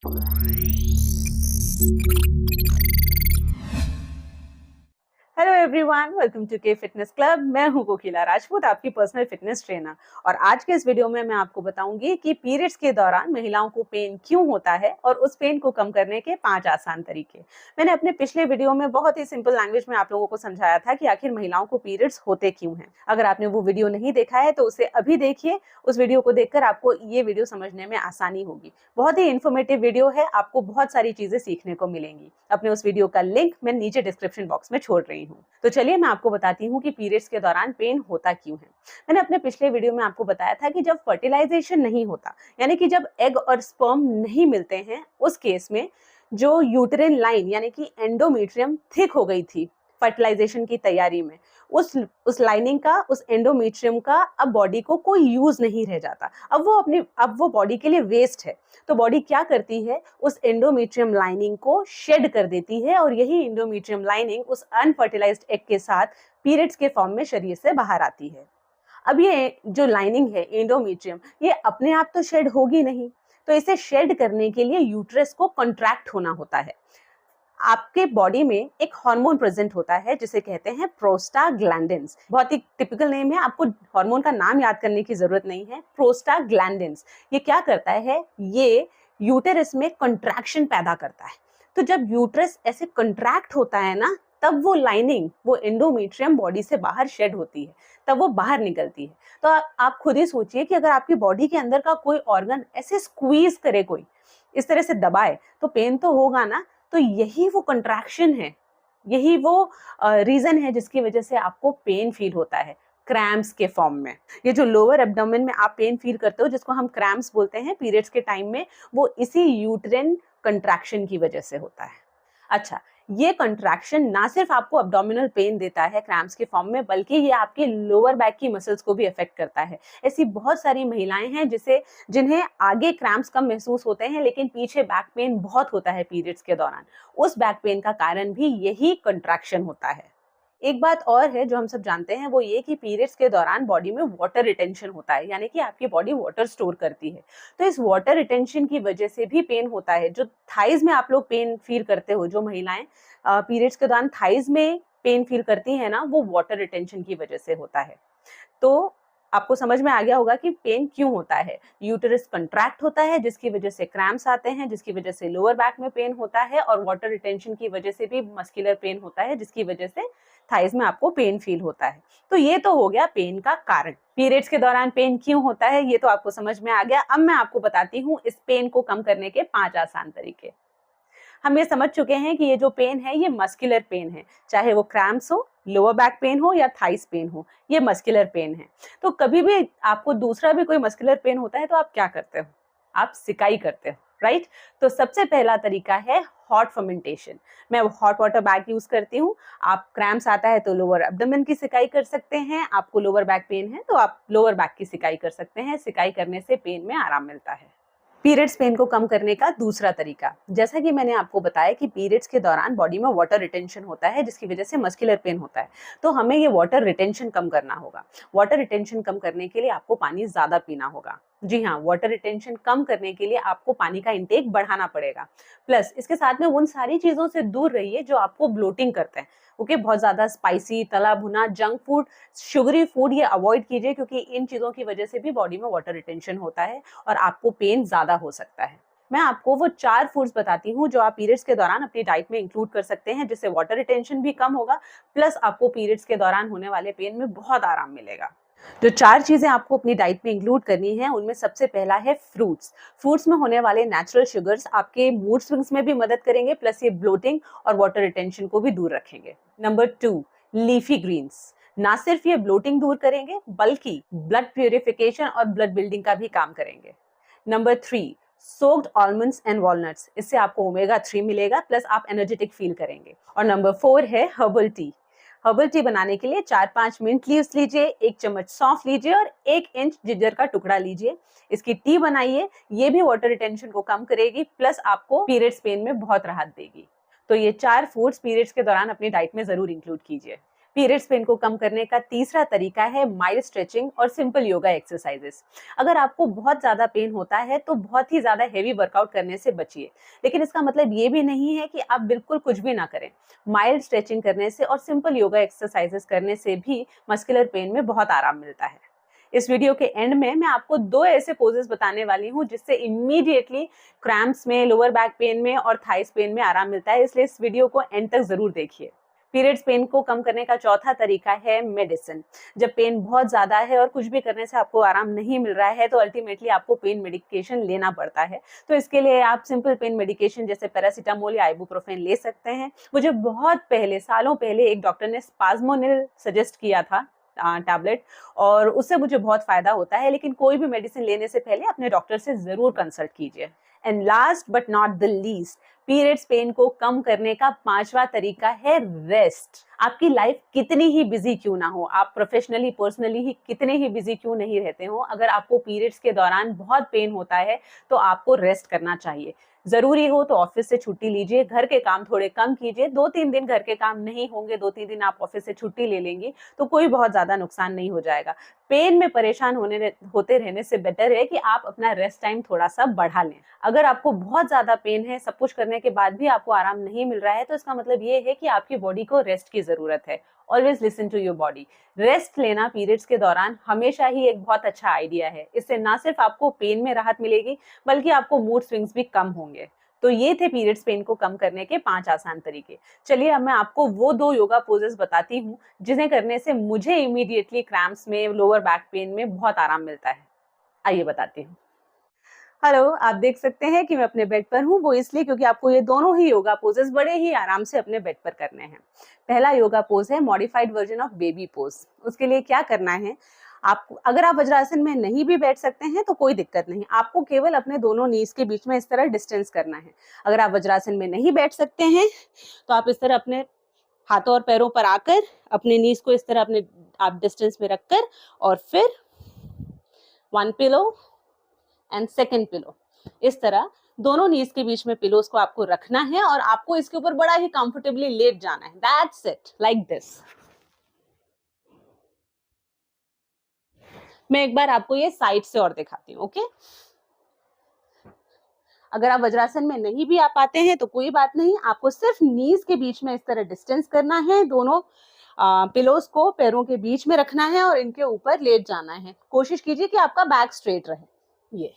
Hello everyone, welcome to के fitness club. मैं हूं कोकिला राजपूत, आपकी पर्सनल फिटनेस ट्रेनर। और आज के इस वीडियो में मैं आपको बताऊंगी कि पीरियड्स के दौरान महिलाओं को पेन क्यों होता है और उस पेन को कम करने के 5 आसान तरीके। मैंने अपने पिछले वीडियो में बहुत ही सिंपल लैंग्वेज में आप लोगों को समझाया था कि आखिर महिलाओं को पीरियड्स होते क्यों हैं। अगर आपने वो वीडियो नहीं देखा है तो उसे अभी देखिए। उस वीडियो को देखकर आपको ये वीडियो समझने में आसानी होगी। बहुत ही इन्फॉर्मेटिव वीडियो है, आपको बहुत सारी चीजें सीखने को मिलेंगी। अपने उस वीडियो का लिंक मैं नीचे डिस्क्रिप्शन बॉक्स में छोड़ रही हूँ। तो चलिए मैं आपको बताती हूँ कि पीरियड्स के दौरान पेन होता क्यों है। मैंने अपने पिछले वीडियो में आपको बताया था कि जब फर्टिलाइजेशन नहीं होता, यानी कि जब एग और स्पर्म नहीं मिलते हैं, उस केस में जो यूटेरिन लाइन यानी कि एंडोमेट्रियम थिक हो गई थी फर्टिलाइजेशन की तैयारी में, उस लाइनिंग का, उस एंडोमेट्रियम का अब बॉडी को कोई यूज नहीं रह जाता। अब वो बॉडी के लिए वेस्ट है। तो बॉडी क्या करती है, उस एंडोमेट्रियम लाइनिंग को शेड कर देती है और यही एंडोमेट्रियम लाइनिंग उस अनफर्टिलाइज्ड एग के साथ पीरियड्स के फॉर्म में शरीर से बाहर आती है। अब ये जो लाइनिंग है एंडोमेट्रियम, ये अपने आप तो शेड होगी नहीं, तो इसे शेड करने के लिए यूट्रस को कॉन्ट्रैक्ट होना होता है। आपके बॉडी में एक हार्मोन प्रेजेंट होता है जिसे कहते हैं प्रोस्टाग्लैंडिन्स। बहुत ही टिपिकल नेम है, आपको हार्मोन का नाम याद करने की जरूरत नहीं है। प्रोस्टाग्लैंडिन्स ये क्या करता है, ये यूटेरस में कंट्रैक्शन पैदा करता है। तो जब यूट्रस ऐसे कंट्रैक्ट होता है ना, तब वो लाइनिंग, वो एंडोमेट्रियम बॉडी से बाहर शेड होती है, तब वो बाहर निकलती है। तो आप खुद ही सोचिए कि अगर आपकी बॉडी के अंदर का कोई ऑर्गन ऐसे स्क्वीज करे, कोई इस तरह से दबाए, तो पेन तो होगा ना। तो यही वो कंट्रैक्शन है, यही वो रीजन है जिसकी वजह से आपको पेन फील होता है क्रैम्प्स के फॉर्म में। ये जो लोअर एब्डोमेन में आप पेन फील करते हो, जिसको हम क्रैम्प्स बोलते हैं पीरियड्स के टाइम में, वो इसी यूट्रिन कंट्रैक्शन की वजह से होता है। अच्छा, ये कंट्रैक्शन ना सिर्फ आपको एब्डोमिनल पेन देता है क्रैम्प्स के फॉर्म में, बल्कि ये आपके लोअर बैक की मसल्स को भी अफेक्ट करता है। ऐसी बहुत सारी महिलाएं हैं जिन्हें आगे क्रैम्प्स कम महसूस होते हैं, लेकिन पीछे बैक पेन बहुत होता है पीरियड्स के दौरान। उस बैक पेन का कारण भी यही कंट्रैक्शन होता है। एक बात और है जो हम सब जानते हैं, वो ये कि पीरियड्स के दौरान बॉडी में वाटर रिटेंशन होता है, यानी कि आपकी बॉडी वाटर स्टोर करती है। तो इस वाटर रिटेंशन की वजह से भी पेन होता है। जो थाइज में आप लोग पेन फील करते हो, जो महिलाएं पीरियड्स के दौरान थाइज में पेन फील करती है ना, वो वाटर रिटेंशन की वजह से होता है। तो आपको समझ में आ गया होगा कि पेन क्यों होता है। यूटेरस कंट्रैक्ट होता है जिसकी वजह से क्रैम्प्स आते हैं, जिसकी वजह से लोअर बैक में पेन होता है, और वाटर रिटेंशन की वजह से भी मस्कुलर पेन होता है, जिसकी वजह से थाइज में आपको पेन फील होता है। तो ये तो हो गया पेन का कारण। पीरियड्स के दौरान पेन क्यों होता है ये तो आपको समझ में आ गया। अब मैं आपको बताती हूँ इस पेन को कम करने के 5 आसान तरीके। हम ये समझ चुके हैं कि ये जो पेन है ये मस्कुलर पेन है, चाहे वो क्रैम्प्स हो, लोअर बैक पेन हो या थाइस पेन हो, ये मस्कुलर पेन है। तो कभी भी आपको दूसरा भी कोई मस्कुलर पेन होता है तो आप क्या करते हो, आप सिकाई करते हो, राइट। तो सबसे पहला तरीका है हॉट फर्मेंटेशन। मैं हॉट वाटर बैग यूज करती हूँ। आप क्रैम्प्स आता है तो लोअर एब्डोमेन की सिकाई कर सकते हैं, आपको लोअर बैक पेन है तो आप लोअर बैक की सिकाई कर सकते हैं। सिकाई करने से पेन में आराम मिलता है। पीरियड्स पेन को कम करने का दूसरा तरीका, जैसा कि मैंने आपको बताया कि पीरियड्स के दौरान बॉडी में वाटर रिटेंशन होता है जिसकी वजह से मस्कुलर पेन होता है। तो हमें ये वाटर रिटेंशन कम करना होगा। वाटर रिटेंशन कम करने के लिए आपको पानी ज्यादा पीना होगा। जी हाँ, वाटर रिटेंशन कम करने के लिए आपको पानी का इंटेक बढ़ाना पड़ेगा। प्लस इसके साथ में उन सारी चीजों से दूर रहिए जो आपको ब्लोटिंग करते हैं। ओके, बहुत ज्यादा स्पाइसी, तला भुना, जंक फूड, शुगरी फूड ये अवॉइड कीजिए, क्योंकि इन चीजों की वजह से भी बॉडी में वाटर रिटेंशन होता है और आपको पेन ज्यादा हो सकता है। मैं आपको वो 4 फूड्स बताती हूँ जो आप पीरियड्स के दौरान अपनी डाइट में इंक्लूड कर सकते हैं, जिससे वाटर रिटेंशन भी कम होगा, प्लस आपको पीरियड्स के दौरान होने वाले पेन में बहुत आराम मिलेगा। जो 4 चीजें आपको अपनी डाइट में इंक्लूड करनी है, उनमें सबसे पहला है फ्रूट्स। फ्रूट्स में होने वाले नेचुरल शुगर्स आपके मूड स्विंग्स में भी मदद करेंगे, प्लस ये ब्लोटिंग और वाटर रिटेंशन को भी दूर रखेंगे। Number 2, leafy greens. ना सिर्फ ये ब्लोटिंग दूर करेंगे, बल्कि ब्लड प्यूरिफिकेशन और ब्लड बिल्डिंग का भी काम करेंगे। Number 3, soaked almonds and walnuts. इससे आपको ओमेगा 3 मिलेगा, प्लस आप एनर्जेटिक फील करेंगे। और नंबर 4 है हर्बल टी। हर्बल टी बनाने के लिए 4-5 मिंट लीव्स लीजिए, 1 चम्मच सौंफ लीजिए और 1 इंच जिंजर का टुकड़ा लीजिए। इसकी टी बनाइए, ये भी वाटर रिटेंशन को कम करेगी, प्लस आपको पीरियड्स पेन में बहुत राहत देगी। तो ये 4 फूड्स पीरियड्स के दौरान अपनी डाइट में जरूर इंक्लूड कीजिए। पीरियड्स पेन को कम करने का तीसरा तरीका है माइल्ड स्ट्रेचिंग और सिंपल योगा एक्सरसाइजेस। अगर आपको बहुत ज्यादा पेन होता है तो बहुत ही ज्यादा हेवी वर्कआउट करने से बचिए, लेकिन इसका मतलब ये भी नहीं है कि आप बिल्कुल कुछ भी ना करें। माइल्ड स्ट्रेचिंग करने से और सिंपल योगा एक्सरसाइजेस करने से भी मस्कुलर पेन में बहुत आराम मिलता है। इस वीडियो के एंड में मैं आपको 2 ऐसे पोजेस बताने वाली हूँ जिससे इमीडिएटली क्रैम्प्स में, लोअर बैक पेन में और थाइस पेन में आराम मिलता है, इसलिए इस वीडियो को एंड तक जरूर देखिए। पीरियड्स पेन को कम करने का चौथा तरीका है मेडिसिन। जब पेन बहुत ज्यादा है और कुछ भी करने से आपको आराम नहीं मिल रहा है तो अल्टीमेटली आपको पेन मेडिकेशन लेना पड़ता है। तो इसके लिए आप सिंपल पेन मेडिकेशन जैसे पैरासीटामोल या आइबुप्रोफेन ले सकते हैं। मुझे बहुत पहले, सालों पहले एक डॉक्टर ने स्पाज्मोनिल सजेस्ट किया था टैबलेट, और उससे मुझे बहुत फायदा होता है, लेकिन कोई भी मेडिसिन लेने से पहले अपने डॉक्टर से जरूर कंसल्ट कीजिए। And last but not the least, periods pain को कम करने का पांचवा तरीका है रेस्ट। आपकी लाइफ कितनी ही बिजी क्यों ना हो, आप प्रोफेशनली, पर्सनली ही कितने ही बिजी क्यों नहीं रहते हो, अगर आपको पीरियड्स के दौरान बहुत पेन होता है तो आपको रेस्ट करना चाहिए। जरूरी हो तो ऑफिस से छुट्टी लीजिए, घर के काम थोड़े कम कीजिए। 2-3 दिन घर के काम नहीं होंगे, 2-3 दिन आप ऑफिस से छुट्टी ले लेंगे तो कोई बहुत ज्यादा नुकसान नहीं हो जाएगा। पेन में परेशान होते रहने से बेटर है कि आप अपना रेस्ट टाइम थोड़ा सा बढ़ा लें। अगर आपको बहुत ज्यादा पेन है, सब कुछ करने के बाद भी आपको आराम नहीं मिल रहा है, तो इसका मतलब ये है कि आपकी बॉडी को रेस्ट की जरूरत है। Always listen to your body. Rest लेना पीरियड्स के दौरान हमेशा ही एक बहुत अच्छा आइडिया है। इससे ना सिर्फ आपको पेन में राहत मिलेगी बल्कि आपको मूड स्विंग्स भी कम होंगे। तो ये थे पीरियड्स पेन को कम करने के 5 आसान तरीके। चलिए अब मैं आपको वो 2 योगा पोजेस बताती हूँ जिन्हें करने से मुझे इमीडिएटली क्रैम्प्स में, लोअर बैक पेन में बहुत आराम मिलता है। आइए बताती हूँ। हेलो, आप देख सकते हैं कि मैं अपने बेड पर हूँ। वो इसलिए क्योंकि आपको ये दोनों ही योगा पोजेस बड़े ही आराम से अपने बेड पर करने हैं। पहला योगा पोज है modified version of baby pose. उसके लिए क्या करना है, आप अगर आप वज्रासन में नहीं भी बैठ सकते हैं तो कोई दिक्कत नहीं, आपको केवल अपने दोनों नीज के बीच में इस तरह डिस्टेंस करना है। अगर आप वज्रासन में नहीं बैठ सकते हैं तो आप इस तरह अपने हाथों और पैरों पर आकर अपने नीज को इस तरह अपने आप डिस्टेंस में रखकर, और फिर 1 पिलो एंड सेकेंड पिलो, इस तरह दोनों नीज के बीच में पिलोस को आपको रखना है और आपको इसके ऊपर बड़ा ही कंफर्टेबली लेट जाना है। That's it, like this. मैं एक बार आपको ये साइड से और दिखाती हूँ, ओके? अगर आप वज्रासन में नहीं भी आ पाते हैं तो कोई बात नहीं, आपको सिर्फ नीज के बीच में इस तरह डिस्टेंस करना है, दोनों पिलोस को पैरों के बीच में रखना है और इनके ऊपर लेट जाना है। कोशिश कीजिए कि आपका बैक स्ट्रेट रहे। ये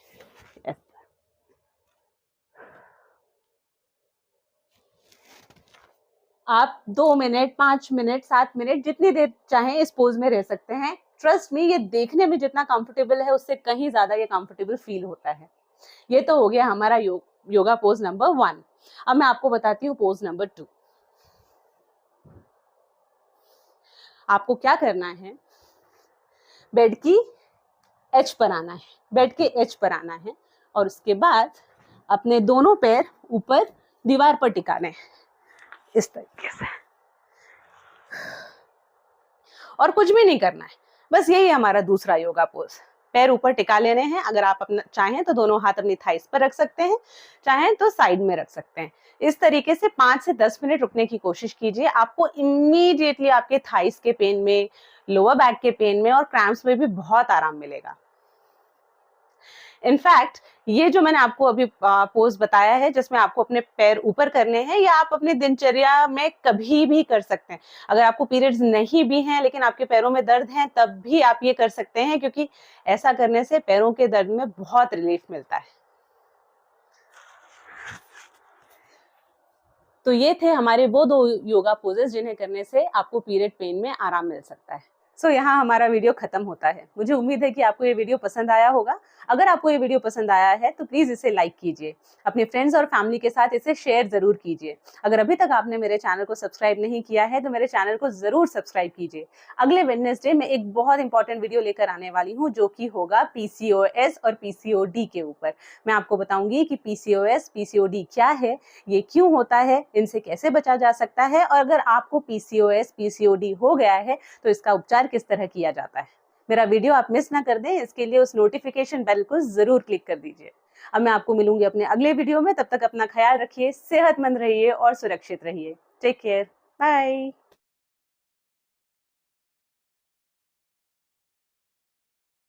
आप 2 मिनट, 5 मिनट, 7 मिनट जितनी देर चाहें इस पोज में रह सकते हैं। ट्रस्ट मी, ये देखने में जितना कंफर्टेबल है उससे कहीं ज्यादा ये कंफर्टेबल फील होता है। ये तो हो गया हमारा योगा पोज नंबर 1। अब मैं आपको बताती हूँ पोज नंबर 2। आपको क्या करना है, बेड की एज पर आना है, बेड के एज पर आना है और उसके बाद अपने दोनों पैर ऊपर दीवार पर टिकाने हैं इस तरीके से, और कुछ भी नहीं करना है। बस यही हमारा दूसरा योगा पोज। पैर ऊपर टिका लेने हैं। अगर आप अपना चाहें तो दोनों हाथ अपनी थाइस पर रख सकते हैं, चाहें तो साइड में रख सकते हैं। इस तरीके से 5 से 10 मिनट रुकने की कोशिश कीजिए। आपको इमीडिएटली आपके थाइस के पेन में, लोअर बैक के पेन में और क्रैम्प्स में भी बहुत आराम मिलेगा। इनफैक्ट ये जो मैंने आपको अभी पोज बताया है जिसमें आपको अपने पैर ऊपर करने हैं, या आप अपने दिनचर्या में कभी भी कर सकते हैं। अगर आपको पीरियड्स नहीं भी हैं लेकिन आपके पैरों में दर्द है तब भी आप ये कर सकते हैं, क्योंकि ऐसा करने से पैरों के दर्द में बहुत रिलीफ मिलता है। तो ये थे हमारे वो 2 योगा पोजेस जिन्हें करने से आपको पीरियड पेन में आराम मिल सकता है। सो यहाँ हमारा वीडियो खत्म होता है। मुझे उम्मीद है कि आपको ये वीडियो पसंद आया होगा। अगर आपको ये वीडियो पसंद आया है तो प्लीज इसे लाइक कीजिए, अपने फ्रेंड्स और फैमिली के साथ इसे शेयर जरूर कीजिए। अगर अभी तक आपने मेरे चैनल को सब्सक्राइब नहीं किया है तो मेरे चैनल को जरूर सब्सक्राइब कीजिए। अगले वेडनेसडे में एक बहुत इंपॉर्टेंट वीडियो लेकर आने वाली हूँ जो कि होगा पीसीओएस और पीसीओडी के ऊपर। मैं आपको बताऊंगी कि पीसीओएस, पीसीओडी क्या है, ये क्यों होता है, इनसे कैसे बचा जा सकता है, और अगर आपको पीसीओएस, पीसीओडी हो गया है तो इसका उपचार किस तरह किया जाता है। मेरा वीडियो आप मिस ना कर दें, इसके लिए उस नोटिफिकेशन बेल को जरूर क्लिक कर दीजिए। अब मैं आपको मिलूंगी अपने अगले वीडियो में। तब तक अपना ख्याल रखिए, सेहतमंद रहिए और सुरक्षित रहिए। Take care, bye.